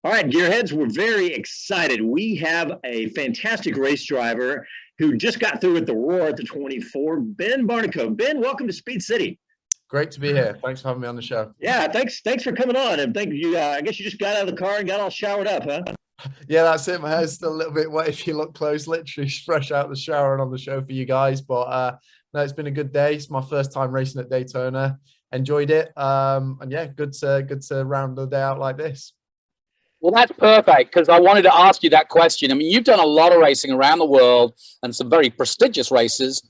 All right, Gearheads, we're very excited. We have a fantastic race driver who just got through with the Roar at the 24, Ben Barnicoat. Ben, welcome to Speed City. Great to be here. Thanks for having me on the show. Yeah, thanks for coming on. And thank you. I guess you just got out of the car and got all showered up, huh? Yeah, that's it. My hair's still a little bit wet if you look close. Literally fresh out the shower and on the show for you guys. But no, it's been a good day. It's my first time racing at Daytona. Enjoyed it. And yeah, good to round the day out like this. Well, that's perfect, because I wanted to ask you that question. I mean, you've done a lot of racing around the world and some very prestigious races.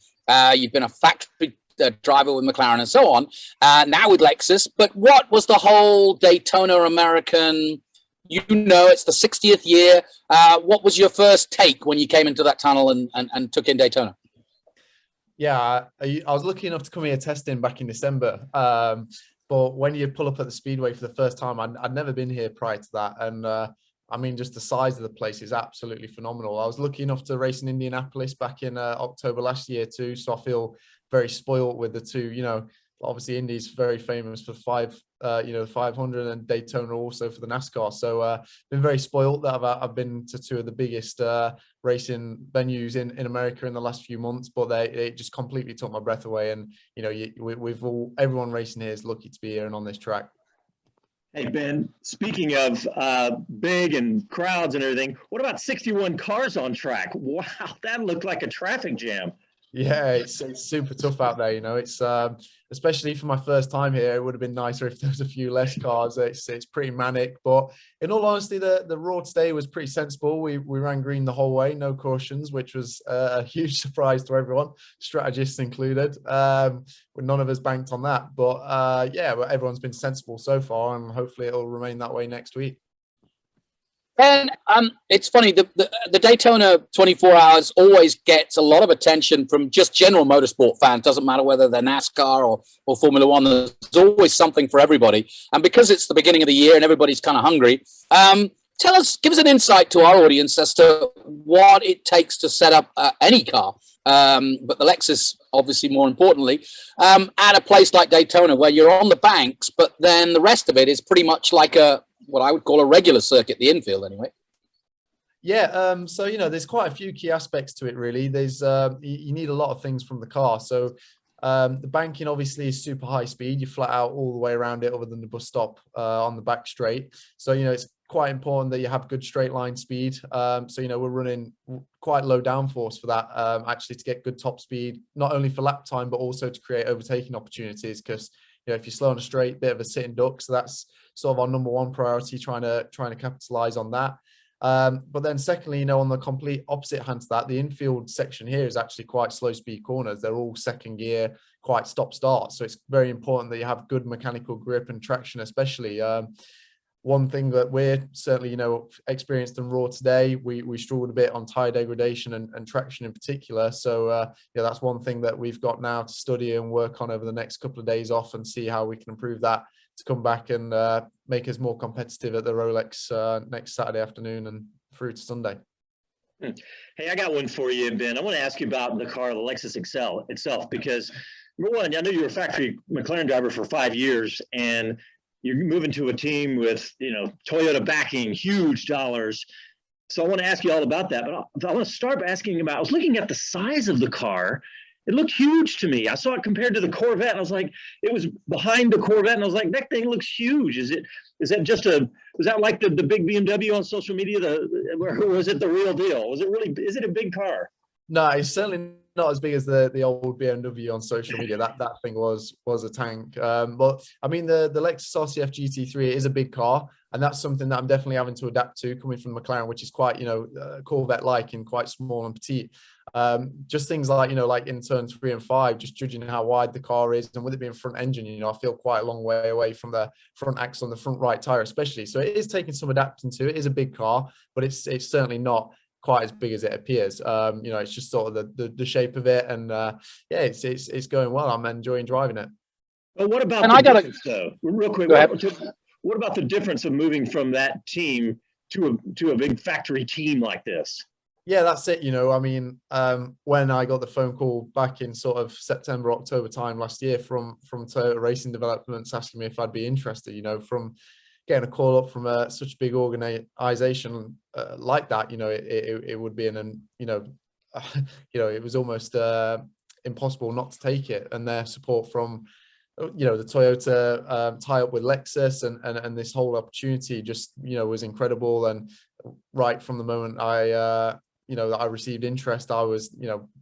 You've been a factory driver with McLaren and so on, now with Lexus. But what was the whole Daytona American, it's the 60th year. What was your first take when you came into that tunnel and took in Daytona? Yeah, I was lucky enough to come here testing back in December. But when you pull up at the Speedway for the first time, I'd never been here prior to that. And I mean, just the size of the place is absolutely phenomenal. I was lucky enough to race in Indianapolis back in October last year too. So I feel very spoiled with the two. Obviously Indy's very famous for 500, and Daytona also for the NASCAR. So been very spoiled that I've been to two of the biggest racing venues in America in the last few months, but they just completely took my breath away. And everyone racing here is lucky to be here and on this track. Hey Ben, speaking of big and crowds and everything, what about 61 cars on track? Wow, that looked like a traffic jam. Yeah, it's super tough out there. It's especially for my first time here. It would have been nicer if there was a few less cars. It's pretty manic, but in all honesty, the Raw today was pretty sensible. We ran green the whole way, no cautions, which was a huge surprise to everyone, strategists included. None of us banked on that, but yeah, everyone's been sensible so far, and hopefully it'll remain that way next week. And it's funny, the Daytona 24 hours always gets a lot of attention from just general motorsport fans. Doesn't matter whether they're NASCAR or Formula One. There's always something for everybody. And because it's the beginning of the year and everybody's kind of hungry, give us an insight to our audience as to what it takes to set up any car, but the Lexus, obviously more importantly, at a place like Daytona where you're on the banks, but then the rest of it is pretty much like what I would call a regular circuit, the infield anyway. Yeah, so there's quite a few key aspects to it really. There's you need a lot of things from the car. So the banking obviously is super high speed. You flat out all the way around it other than the bus stop on the back straight. So it's quite important that you have good straight line speed. So we're running quite low downforce for that, actually, to get good top speed, not only for lap time but also to create overtaking opportunities, because if you're slow on a straight, bit of a sitting duck. So that's sort of our number one priority, trying to capitalize on that. But then secondly, on the complete opposite hand to that, the infield section here is actually quite slow speed corners. They're all second gear, quite stop start. So it's very important that you have good mechanical grip and traction, especially. One thing that we're certainly, experienced in Raw today, we struggled a bit on tire degradation and traction in particular. So that's one thing that we've got now to study and work on over the next couple of days off, and see how we can improve that to come back and make us more competitive at the Rolex next Saturday afternoon and through to Sunday. Hey, I got one for you, Ben. I want to ask you about the car, the Lexus itself, because number one, I know you were a factory McLaren driver for 5 years, and you're moving to a team with, Toyota backing, huge dollars. So I want to ask you all about that. But I want to start by asking about, I was looking at the size of the car. It looked huge to me. I saw it compared to the Corvette, and I was like, it was behind the Corvette, and I was like, that thing looks huge. Was that like the big BMW on social media? Or was it the real deal? Is it a big car? No, it's certainly not as big as the old BMW on social media. That thing was a tank. But I mean, the Lexus RCF GT3 is a big car, and that's something that I'm definitely having to adapt to, coming from McLaren, which is quite Corvette-like and quite small and petite. Just things like like in turn 3 and 5, just judging how wide the car is, and with it being front engine, I feel quite a long way away from the front axle on the front right tire, especially. So it is taking some adapting to. It is a big car, but it's certainly not quite as big as it appears. It's just sort of the shape of it, and it's going well. I'm enjoying driving it. Well, what about the difference, though? Real quick, what about the difference of moving from that team to a big factory team like this? Yeah, that's it. When I got the phone call back in sort of September, October time last year from Toyota Racing Developments asking me if I'd be interested, from getting a call up from such a big organization like that, it would be it was almost impossible not to take it. And their support from the Toyota tie-up with Lexus and this whole opportunity just was incredible. And right from the moment that I received interest, I was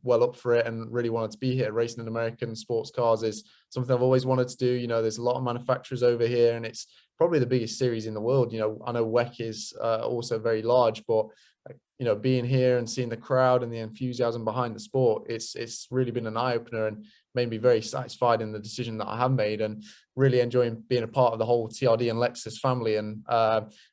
well up for it and really wanted to be here. Racing in American sports cars is something I've always wanted to do. There's a lot of manufacturers over here, and it's probably the biggest series in the world. I know WEC is also very large, but being here and seeing the crowd and the enthusiasm behind the sport, it's really been an eye-opener and made me very satisfied in the decision that I have made, and really enjoying being a part of the whole TRD and Lexus family. And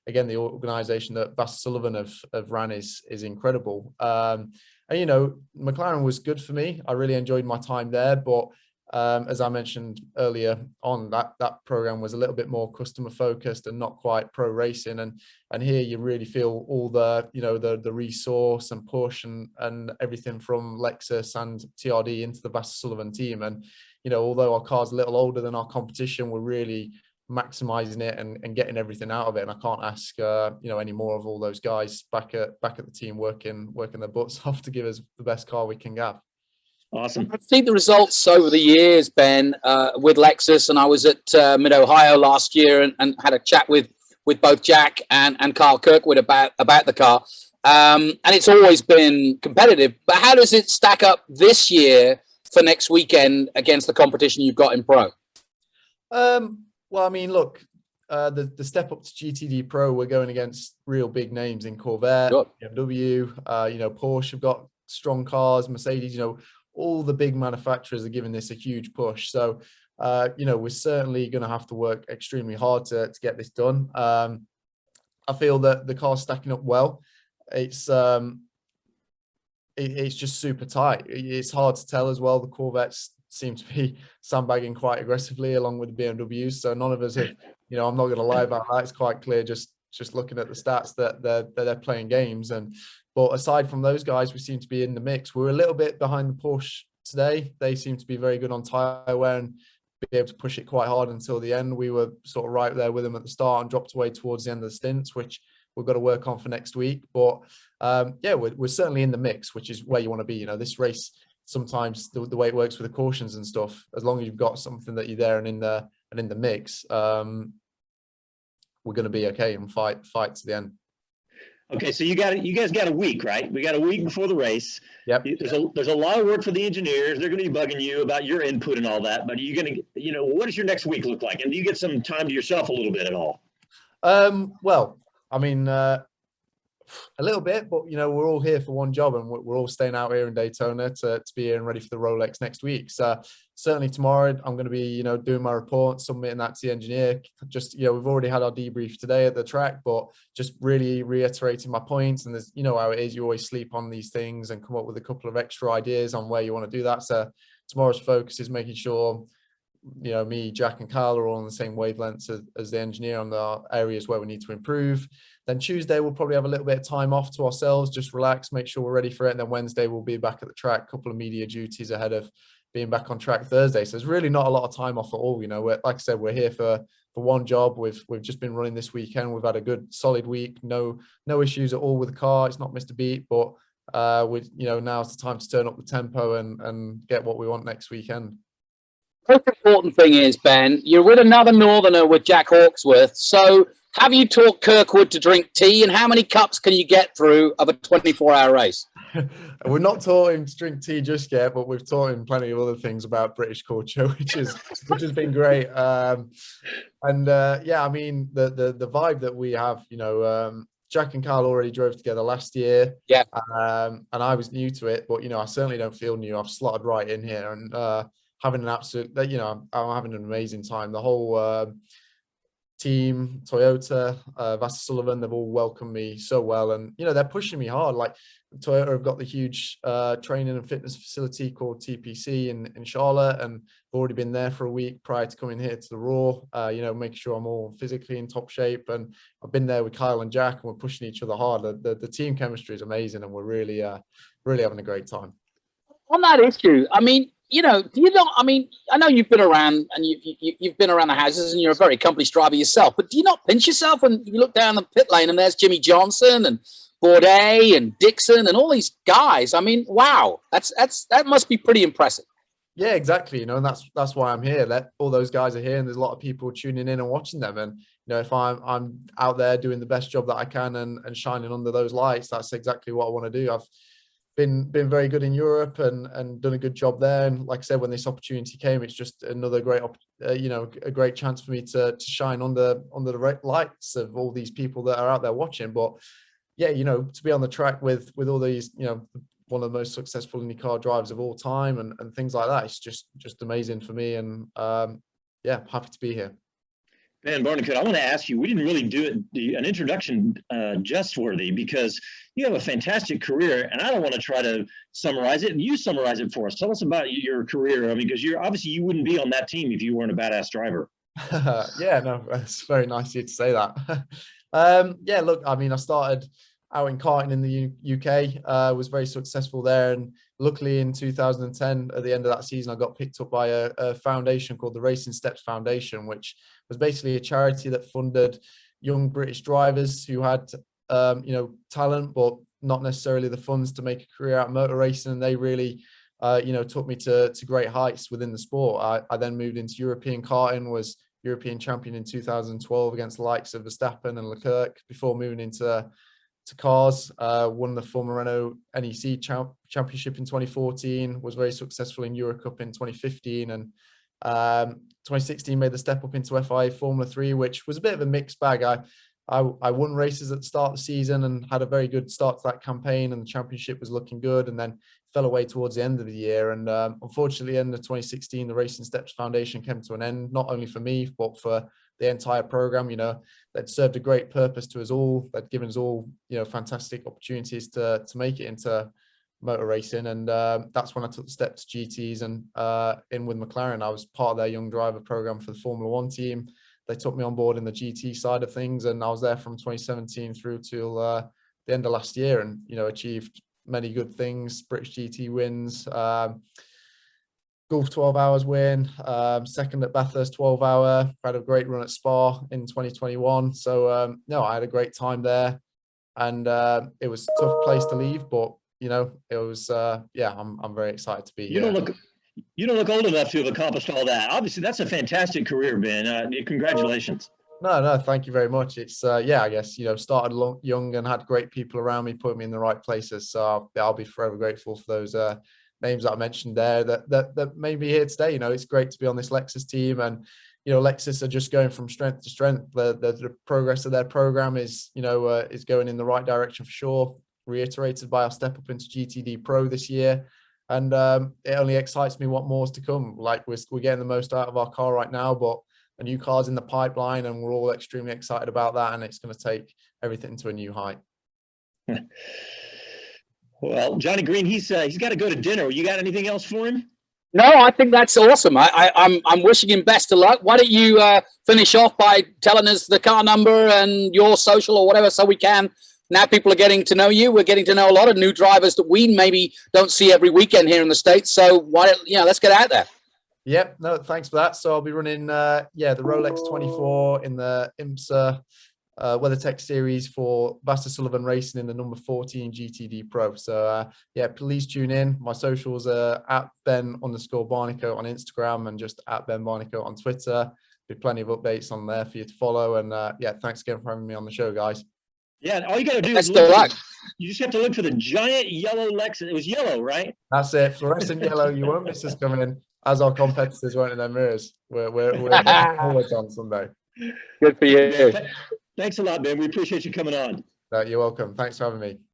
again, the organization that Bass Sullivan have ran is incredible. And McLaren was good for me. I really enjoyed my time there, but as I mentioned earlier on, that program was a little bit more customer focused and not quite pro racing. And here you really feel all the the resource and push and everything from Lexus and TRD into the Bass Sullivan team. And although our car's a little older than our competition, we're really maximizing it and getting everything out of it. And I can't ask any more of all those guys back at the team working their butts off to give us the best car we can have. Awesome. I've seen the results over the years, Ben, with Lexus, and I was at Mid-Ohio last year and had a chat with both Jack and Carl Kirkwood about the car. And it's always been competitive. But how does it stack up this year for next weekend against the competition you've got in Pro? Well, I mean, look, the step up to GTD Pro, we're going against real big names in Corvette, BMW, Porsche have got strong cars, Mercedes, all the big manufacturers are giving this a huge push. So, we're certainly going to have to work extremely hard to get this done. I feel that the car's stacking up well. It's just super tight. It's hard to tell as well. The Corvettes seem to be sandbagging quite aggressively along with the BMWs. So none of us have, I'm not going to lie about that. It's quite clear just looking at the stats that they're playing games. But aside from those guys, we seem to be in the mix. We're a little bit behind the Porsche today. They seem to be very good on tyre wear and be able to push it quite hard until the end. We were sort of right there with them at the start and dropped away towards the end of the stints, which we've got to work on for next week. But we're certainly in the mix, which is where you want to be. This race, sometimes the way it works with the cautions and stuff, as long as you've got something that you're there and in the mix, we're going to be okay and fight to the end. Okay, so you guys got a week, right? We got a week before the race. Yep. There's a lot of work for the engineers. They're going to be bugging you about your input and all that. But are you going to, what does your next week look like? And do you get some time to yourself a little bit at all? Well, I mean, a little bit, but we're all here for one job, and we're all staying out here in Daytona to be here and ready for the Rolex next week. So certainly tomorrow I'm going to be doing my report, submitting that to the engineer. Just we've already had our debrief today at the track, but just really reiterating my points. And there's how it is, you always sleep on these things and come up with a couple of extra ideas on where you want to do that. So tomorrow's focus is making sure me, Jack and Carl are all on the same wavelengths as the engineer on the areas where we need to improve. Then Tuesday, we'll probably have a little bit of time off to ourselves, just relax, make sure we're ready for it. And then Wednesday, we'll be back at the track, a couple of media duties ahead of being back on track Thursday. So there's really not a lot of time off at all. Like I said, we're here for one job. We've just been running this weekend. We've had a good solid week. No issues at all with the car. It's not missed a beat, but now's the time to turn up the tempo and get what we want next weekend. Most important thing is, Ben, you're with another Northerner with Jack Hawksworth. So have you taught Kirkwood to drink tea, and how many cups can you get through of a 24-hour race? We're not taught him to drink tea just yet, but we've taught him plenty of other things about British culture, which has been great. I mean, the vibe that we have, Jack and Carl already drove together last year. Yeah. And I was new to it, but I certainly don't feel new. I've slotted right in here and having an absolute, I'm having an amazing time. The whole team, Toyota, Bass Sullivan, they've all welcomed me so well, and they're pushing me hard. Like Toyota have got the huge training and fitness facility called TPC in Charlotte, and I've already been there for a week prior to coming here to the Raw. Making sure I'm all physically in top shape, and I've been there with Kyle and Jack, and we're pushing each other hard. The team chemistry is amazing, and we're really having a great time. On that issue, I mean, you know, do you not? I mean, I know you've been around and you've been around the houses, and you're a very accomplished driver yourself. But do you not pinch yourself when you look down the pit lane and there's Jimmy Johnson and Bourdais and Dixon and all these guys? I mean, wow, that must be pretty impressive. Yeah, exactly. You know, and that's why I'm here. That all those guys are here, and there's a lot of people tuning in and watching them. And you know, if I'm out there doing the best job that I can and shining under those lights, that's exactly what I want to do. I've been very good in Europe and done a good job there. And like I said, when this opportunity came, it's just another great, you know, a great chance for me to shine under the lights of all these people that are out there watching. But yeah, you know, to be on the track with all these, you know, one of the most successful IndyCar drivers of all time and things like that, it's just amazing for me. And yeah, happy to be here. Ben Barnicoat, I want to ask you, we didn't really do an introduction just worthy, because you have a fantastic career, and I don't want to try to summarize it. You summarize it for us. Tell us about your career. I mean, because you're obviously, you wouldn't be on that team if you weren't a badass driver. Yeah, no, it's very nice of you to say that. Yeah, look, I mean, I started out in karting in the UK, was very successful there. And luckily in 2010, at the end of that season, I got picked up by a foundation called the Racing Steps Foundation, which was basically a charity that funded young British drivers who had, you know, talent, but not necessarily the funds to make a career out of motor racing. And they really, you know, took me to great heights within the sport. I then moved into European karting, was European champion in 2012 against the likes of Verstappen and Leclerc, before moving into cars, won the Formula Renault NEC championship in 2014, was very successful in Euro Cup in 2015, and 2016 made the step up into FIA Formula 3, which was a bit of a mixed bag. I won races at the start of the season and had a very good start to that campaign, and the championship was looking good, and then fell away towards the end of the year. And unfortunately, end of 2016, the Racing Steps Foundation came to an end, not only for me, but for the entire program. You know, that served a great purpose to us all. That given us all, you know, fantastic opportunities to make it into motor racing. And that's when I took the step to GTs and in with McLaren. I was part of their young driver program for the Formula One team. They took me on board in the GT side of things, and I was there from 2017 through till the end of last year, and you know, achieved many good things. British GT wins, Gulf 12 hours win, second at Bathurst 12 hour, had a great run at Spa in 2021. So no, I had a great time there, and it was a tough place to leave, but you know, it was yeah, I'm very excited to be here. You don't look old enough to have accomplished all that. Obviously, that's a fantastic career, Ben. Congratulations. No, thank you very much. It's yeah, I guess, you know, started young and had great people around me, put me in the right places. So I'll be forever grateful for those names that I mentioned there that made me here today. You know, it's great to be on this Lexus team, and you know, Lexus are just going from strength to strength. The progress of their program is, you know, is going in the right direction for sure. Reiterated by our step up into GTD Pro this year. And it only excites me what more is to come. Like we're getting the most out of our car right now, but a new car's in the pipeline, and we're all extremely excited about that. And it's going to take everything to a new height. Well, Johnny Green, he's got to go to dinner. You got anything else for him? No, I think that's awesome. I'm wishing him best of luck. Why don't you finish off by telling us the car number and your social or whatever, so we can. Now people are getting to know you. We're getting to know a lot of new drivers that we maybe don't see every weekend here in the States. So why don't, you know, let's get out there. Yep. No, thanks for that. So I'll be running, yeah, the Rolex 24 in the IMSA WeatherTech series for Buster Sullivan Racing in the number 14 GTD Pro. So yeah, please tune in. My socials are at Ben_Barnicoat on Instagram and just at Ben Barnicoat on Twitter. Be plenty of updates on there for you to follow. And yeah, thanks again for having me on the show, guys. Yeah, all you got to do is you just have to look for the giant yellow Lexus. It was yellow, right? That's it. Fluorescent yellow. You won't miss us coming in, as our competitors won't in their mirrors. We're always on Sunday. Good for you. Thanks a lot, Ben. We appreciate you coming on. You're welcome. Thanks for having me.